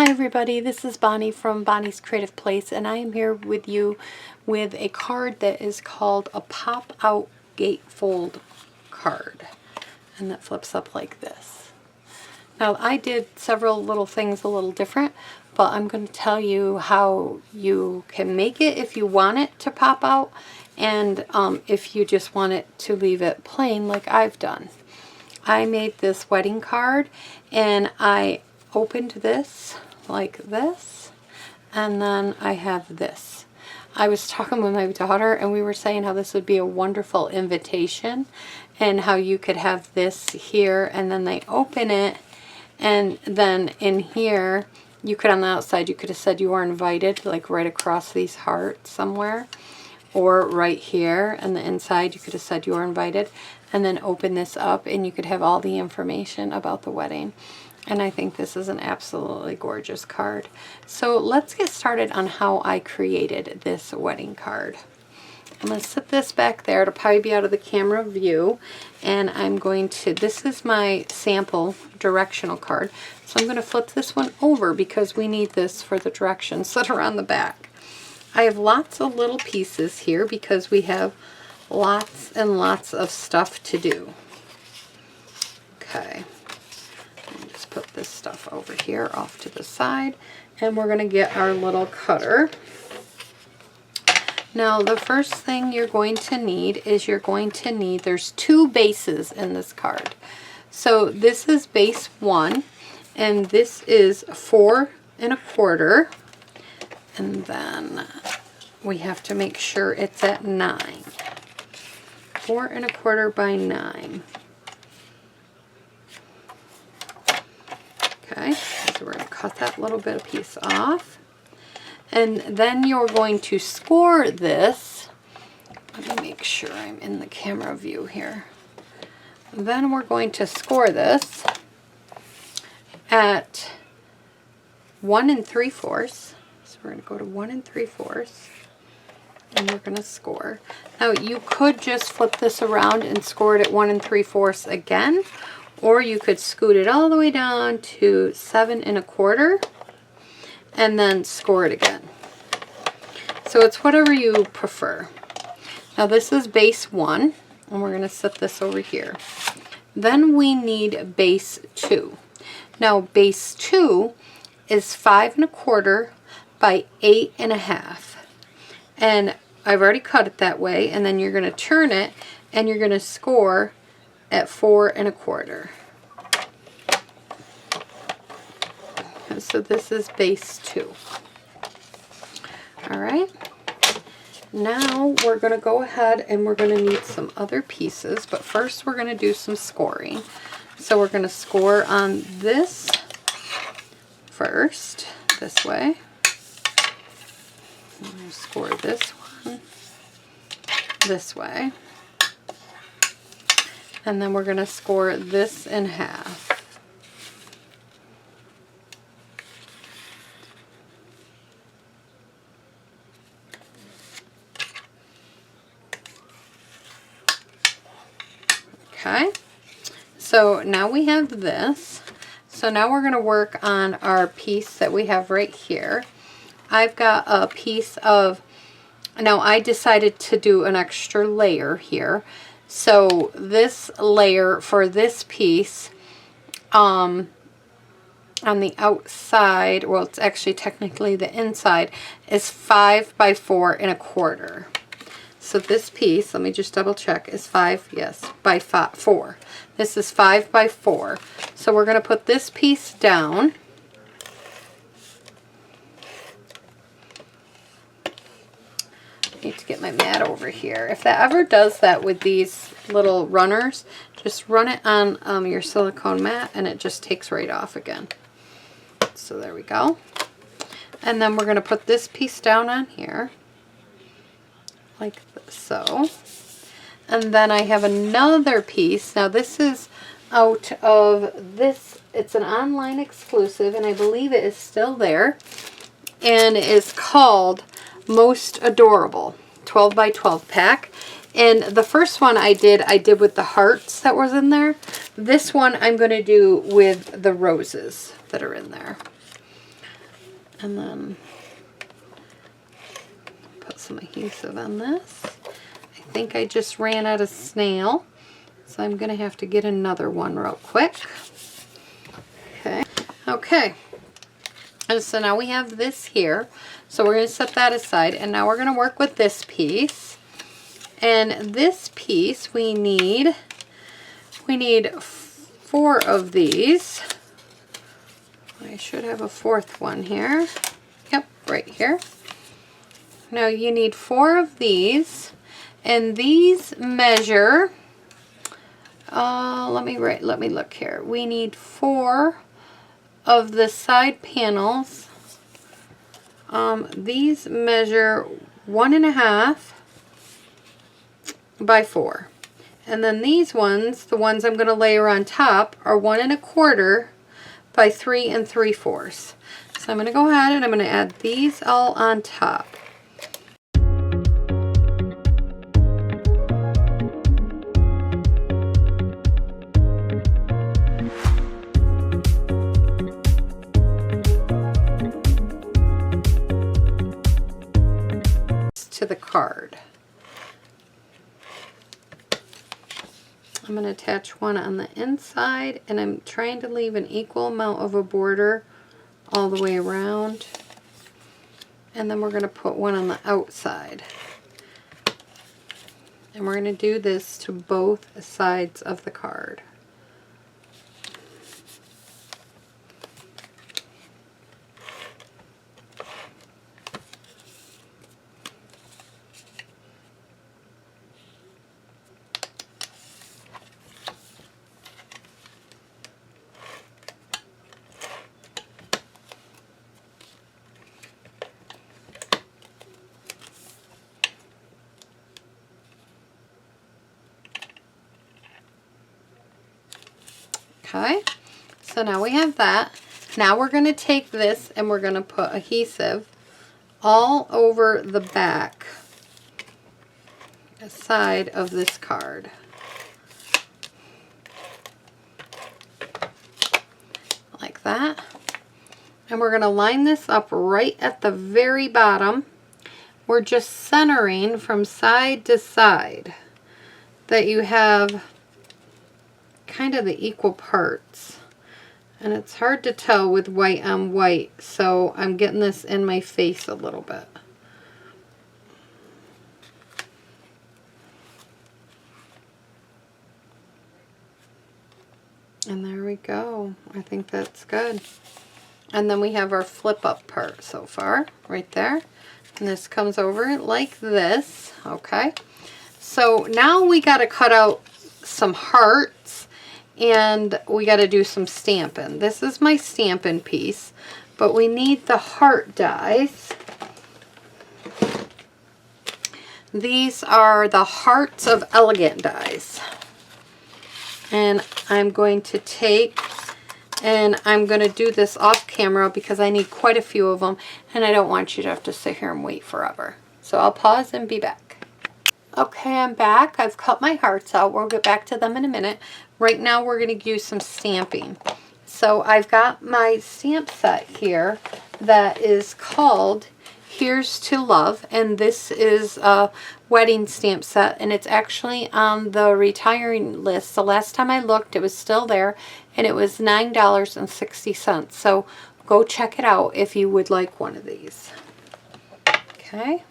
Hi everybody, this is Bonnie from Bonnie's Creative Place, and I am here with you with a card that is called a pop-out gatefold card, and that flips up like this. Now I did several little things a little different, but I'm going to tell you how you can make it if you want it to pop out, and if you just want it to leave it plain like I've done. I made this wedding card, and I opened this like this, and then I have this. I was talking with my daughter, and we were saying how this would be a wonderful invitation, and how you could have this here, and then they open it, and then in here you could, on the outside, you could have said you were invited, like right across these hearts somewhere, or right here, and the inside you could have said you were invited, and then open this up and you could have all the information about the wedding. And I think this is an absolutely gorgeous card. So let's get started on how I created this wedding card. I'm going to set this back there. It'll probably be out of the camera view, and I'm going to, this is my sample directional card, so I'm going to flip this one over because we need this for the directions that are on the back. I have lots of little pieces here because we have lots and lots of stuff to do. Okay, just put this stuff over here off to the side, and we're going to get our little cutter. Now the first thing you're going to need is there's two bases in this card. So this is base 1, and this is 4 1/4. And then we have to make sure it's at 9. 4 1/4 by 9. Okay, so we're going to cut that little bit of piece off. And then you're going to score this. Let me make sure I'm in the camera view here. Then we're going to score this at 1 3/4. We're going to go to 1 3/4, and we're going to score. Now you could just flip this around and score it at 1 3/4 again, or you could scoot it all the way down to 7 1/4 and then score it again. So it's whatever you prefer. Now this is base 1, and we're going to set this over here. Then we need base 2. Now base 2 is 5 1/4 by 8 1/2, and I've already cut it that way. And then you're going to turn it, and you're going to score at 4 1/4. And so this is base 2. All right, now we're going to go ahead and we're going to need some other pieces, but first we're going to do some scoring. So we're going to score on this first, this way. I'm going to score this one this way, and then we're going to score this in half. Okay, so now we have this. So now we're going to work on our piece that we have right here. I've got a piece of, now I decided to do an extra layer here. So this layer for this piece on the outside, well, it's actually technically the inside, is 5 by 4 1/4. So this piece, let me just double check, is 5, yes, by 4. This is 5 by 4. So we're going to put this piece down. Need to get my mat over here. If that ever does that with these little runners, just run it on your silicone mat, and it just takes right off again. So there we go. And then we're going to put this piece down on here, like so. And then I have another piece. Now this is out of this, it's an online exclusive, and I believe it is still there, and it is called Most Adorable 12 by 12 pack. And the first one I did with the hearts that was in there. This one I'm going to do with the roses that are in there. And then put some adhesive on this. I think I just ran out of snail, so I'm going to have to get another one real quick. Okay. And so now we have this here. So we're going to set that aside. And now we're going to work with this piece. And this piece we need 4 of these. I should have a 4th one here. Yep, right here. Now you need 4 of these. And these measure, let me look here. We need 4 of the side panels. These measure 1.5 by 4. And then these ones, the ones I'm going to layer on top, are 1.25 by 3 3/4. So I'm going to go ahead and I'm going to add these all on top. To the card. I'm going to attach one on the inside, and I'm trying to leave an equal amount of a border all the way around. And then we're going to put one on the outside. And we're going to do this to both sides of the card. Okay, so now we have that. Now we're going to take this and we're going to put adhesive all over the back side of this card. Like that. And we're going to line this up right at the very bottom. We're just centering from side to side that you have kind of the equal parts. And it's hard to tell with white on white, so I'm getting this in my face a little bit. And there we go. I think that's good. And then we have our flip up part so far, right there. And this comes over like this, okay? So now we got to cut out some hearts and we got to do some stamping. This is my stamping piece, but we need the heart dies. These are the Hearts of Elegant dies. And I'm going to take, and I'm going to do this off camera because I need quite a few of them and I don't want you to have to sit here and wait forever. So I'll pause and be back. Okay, I'm back. I've cut my hearts out. We'll get back to them in a minute. Right now we're going to use some stamping. So I've got my stamp set here that is called Here's to Love, and this is a wedding stamp set, and it's actually on the retiring list. The last time I looked, it was still there, and it was $9.60. So go check it out if you would like one of these. Okay.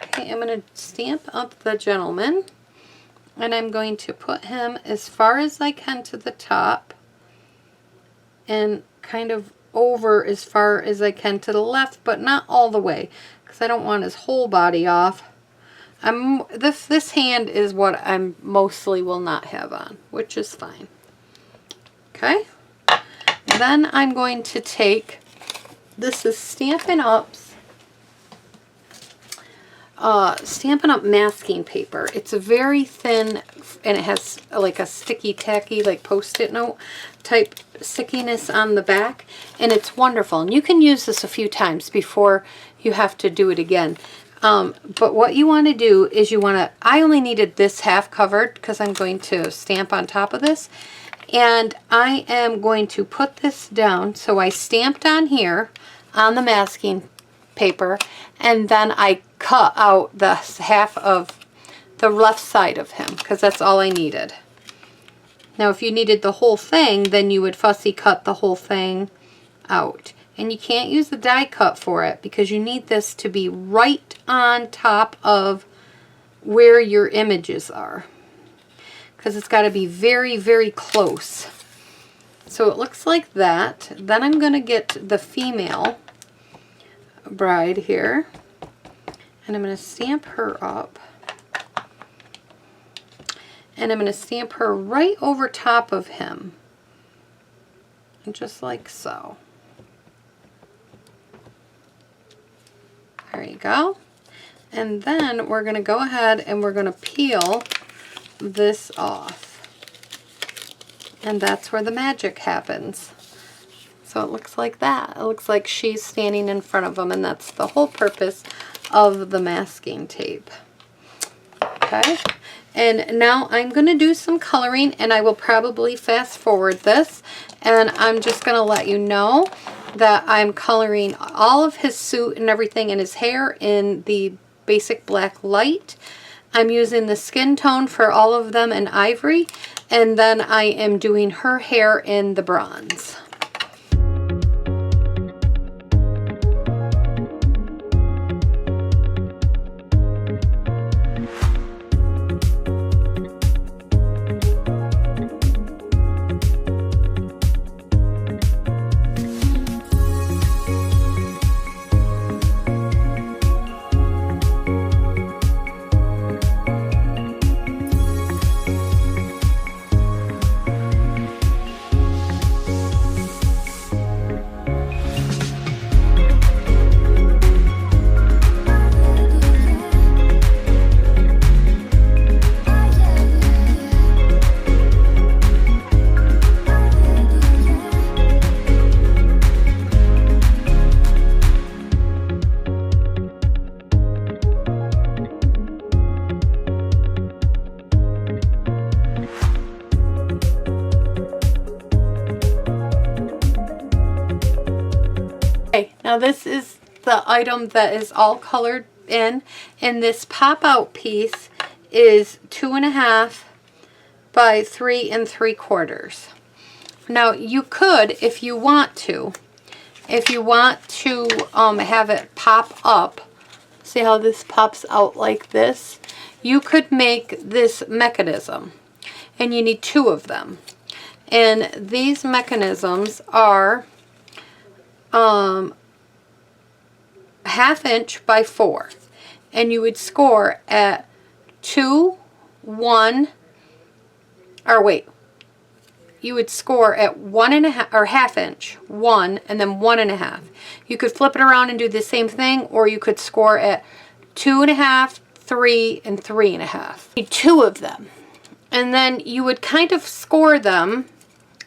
Okay, I'm going to stamp up the gentleman. And I'm going to put him as far as I can to the top and kind of over as far as I can to the left, but not all the way because I don't want his whole body off. This hand is what I mostly will not have on, which is fine. Okay. Then I'm going to take, this is Stampin' Up's Stampin' Up masking paper. It's a very thin, and it has like a sticky tacky, like post-it note type stickiness on the back, and it's wonderful. And you can use this a few times before you have to do it again. But what you want to do is you want to, I only needed this half covered because I'm going to stamp on top of this. And I am going to put this down. So I stamped on here on the masking paper, and then I cut out the half of the left side of him because that's all I needed. Now if you needed the whole thing, then you would fussy cut the whole thing out. And you can't use the die cut for it because you need this to be right on top of where your images are. Because it's got to be very, very close. So it looks like that. Then I'm going to get the female bride here. And I'm going to stamp her up. And I'm going to stamp her right over top of him. Just like so. There you go. And then we're going to go ahead and we're going to peel this off. And that's where the magic happens. So it looks like that. It looks like she's standing in front of them, and that's the whole purpose of the masking tape. Okay. And now I'm going to do some coloring, and I will probably fast forward this. And I'm just going to let you know that I'm coloring all of his suit and everything and his hair in the basic black light. I'm using the skin tone for all of them in ivory, and then I am doing her hair in the bronze. Now this is the item that is all colored in, and this pop-out piece is 2.5 by 3 3/4. Now you could, if you want to have it pop up, see how this pops out like this? You could make this mechanism, and you need 2 of them. And these mechanisms are 1/2 inch by 4, and you would score at 2, 1, or wait, you would score at 1.5 or 1/2 inch, 1, and then 1.5. You could flip it around and do the same thing, or you could score at 2.5, 3, and 3.5. You need 2 of them, and then you would kind of score them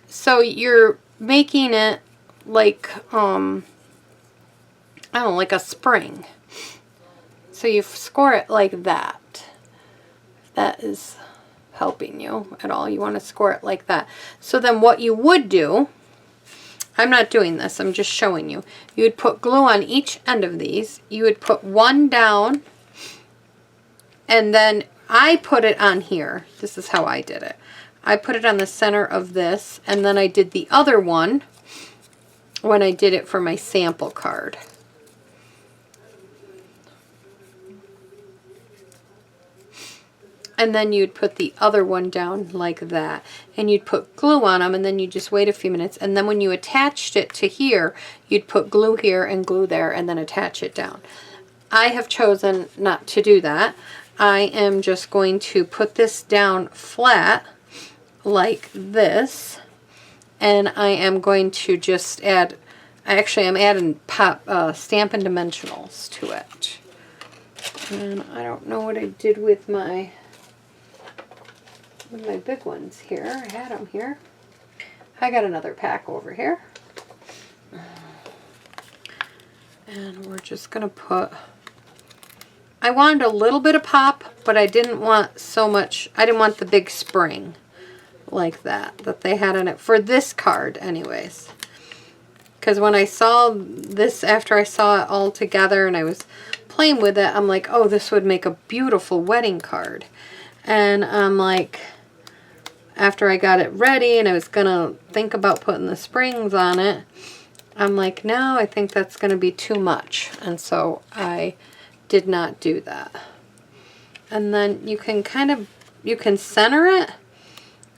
so you're making it like I don't know, like a spring. So you score it like that. If that is helping you at all, you want to score it like that. So then what you would do, I'm not doing this, I'm just showing you. You would put glue on each end of these. You would put one down, and then I put it on here. This is how I did it. I put it on the center of this, and then I did the other one when I did it for my sample card. And then you'd put the other one down like that. And you'd put glue on them, and then you just wait a few minutes. And then when you attached it to here, you'd put glue here and glue there and then attach it down. I have chosen not to do that. I am just going to put this down flat like this. And I am going to just add, actually I'm adding Stampin' Dimensionals to it. And I don't know what I did with my big ones here. I had them here. I got another pack over here. And we're just going to put I wanted a little bit of pop, but I didn't want so much. I didn't want the big spring like that they had in it for this card anyways. Because when I saw this, after I saw it all together and I was playing with it, I'm like, oh, this would make a beautiful wedding card. And I'm like, after I got it ready and I was going to think about putting the springs on it, I'm like, no, I think that's going to be too much. And so I did not do that. And then you can you can center it,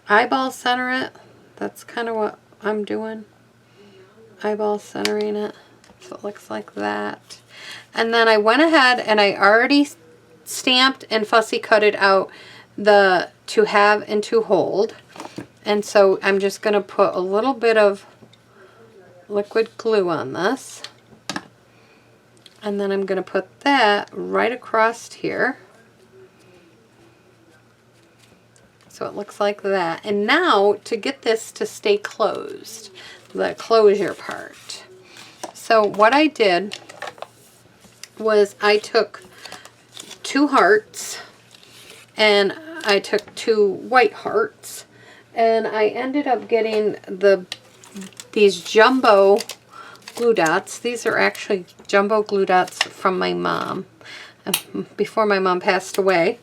eyeball center it. That's kind of what I'm doing. Eyeball centering it. So it looks like that. And then I went ahead and I already stamped and fussy cutted out the to have and to hold. And so I'm just going to put a little bit of liquid glue on this. And then I'm going to put that right across here. So it looks like that. And now to get this to stay closed, the closure part. So what I did was I took 2 hearts and I took 2 white hearts, and I ended up getting these jumbo glue dots. These are actually jumbo glue dots from my mom before my mom passed away.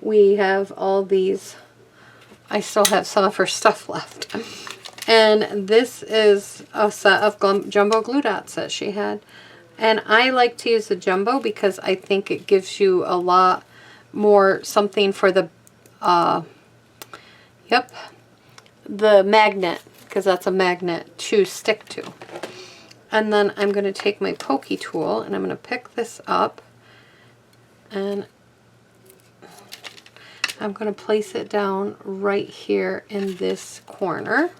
We have all these. I still have some of her stuff left. And this is a set of jumbo glue dots that she had. And I like to use the jumbo because I think it gives you a lot more something for the, the magnet, because that's a magnet to stick to. And then I'm going to take my pokey tool and I'm going to pick this up and I'm going to place it down right here in this corner,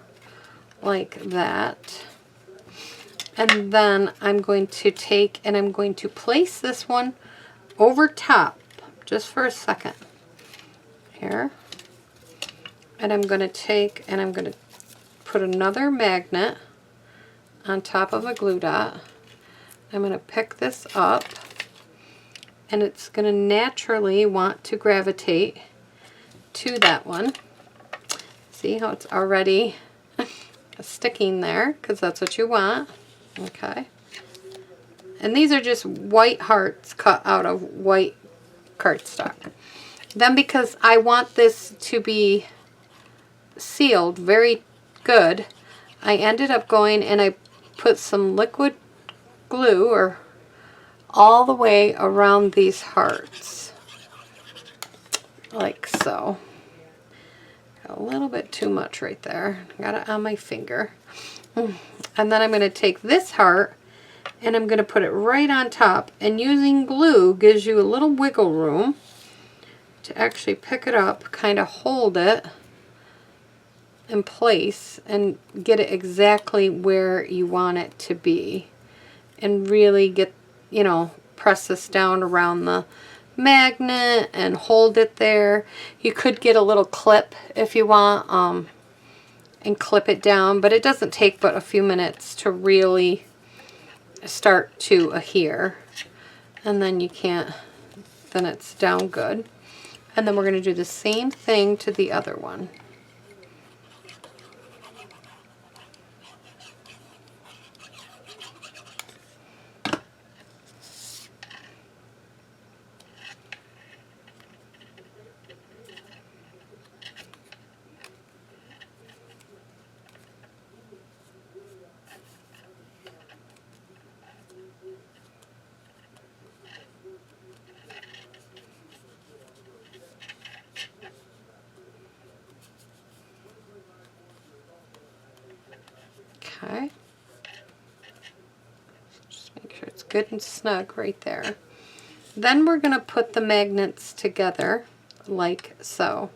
like that. And then I'm going to take and I'm going to place this one over top, just for a second, here. And I'm going to take and I'm going to put another magnet on top of a glue dot. I'm going to pick this up, and it's going to naturally want to gravitate to that one. See how it's already sticking there, because that's what you want. Okay. And these are just white hearts cut out of white cardstock. Then, because I want this to be sealed very good, I ended up going and I put some liquid glue or all the way around these hearts, like so. Got a little bit too much right there. Got it on my finger. And then I'm going to take this heart and I'm going to put it right on top, and using glue gives you a little wiggle room to actually pick it up, kind of hold it in place and get it exactly where you want it to be, and really get, you know, press this down around the magnet and hold it there. You could get a little clip if you want and clip it down, but it doesn't take but a few minutes to really start to adhere, and then you can't, then it's down good. And then we're going to do the same thing to the other one. Okay. Just make sure it's good and snug right there. Then we're going to put the magnets together like so.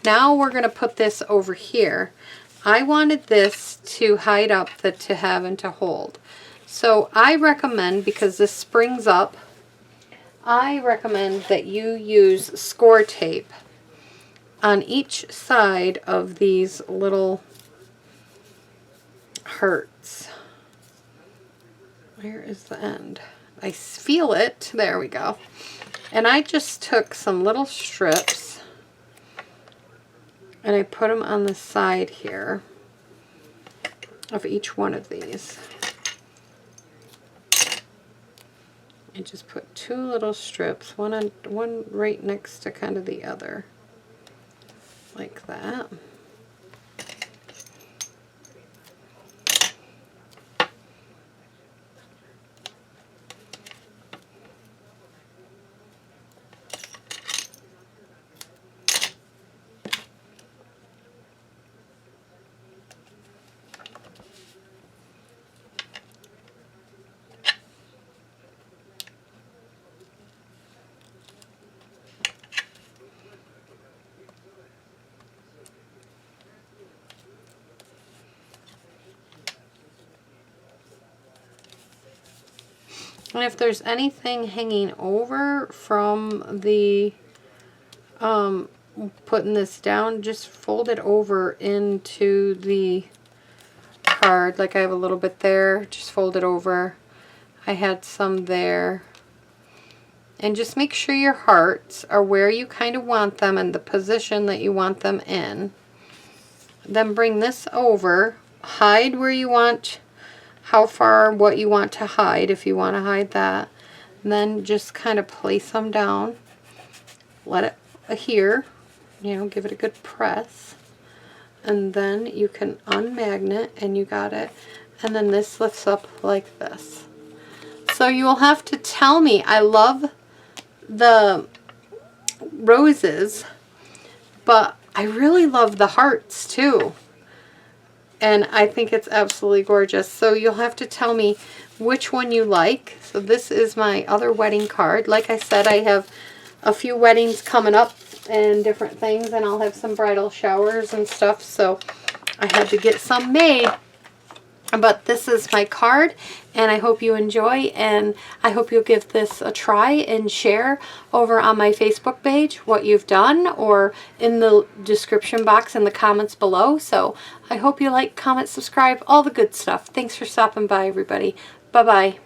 Now we're going to put this over here. I wanted this to hide up the to have and to hold. So I recommend, because this springs up, I recommend that you use score tape on each side of these little hearts. Where is the end? I feel it. There we go. And I just took some little strips and I put them on the side here of each one of these. I just put 2 little strips, one right next to kind of the other, like that. And if there's anything hanging over from the putting this down, just fold it over into the card. Like I have a little bit there, just fold it over. I had some there. And just make sure your hearts are where you kind of want them and the position that you want them in. Then bring this over, hide where you want, how far, what you want to hide, if you want to hide that. And then just kind of place them down. Let it adhere, you know, give it a good press. And then you can unmagnet and you got it. And then this lifts up like this. So you will have to tell me. I love the roses, but I really love the hearts too. And I think it's absolutely gorgeous. So you'll have to tell me which one you like. So this is my other wedding card. Like I said, I have a few weddings coming up and different things, and I'll have some bridal showers and stuff. So I had to get some made. But this is my card, and I hope you enjoy, and I hope you'll give this a try and share over on my Facebook page what you've done, or in the description box in the comments below. So I hope you like, comment, subscribe, all the good stuff. Thanks for stopping by, everybody. Bye-bye.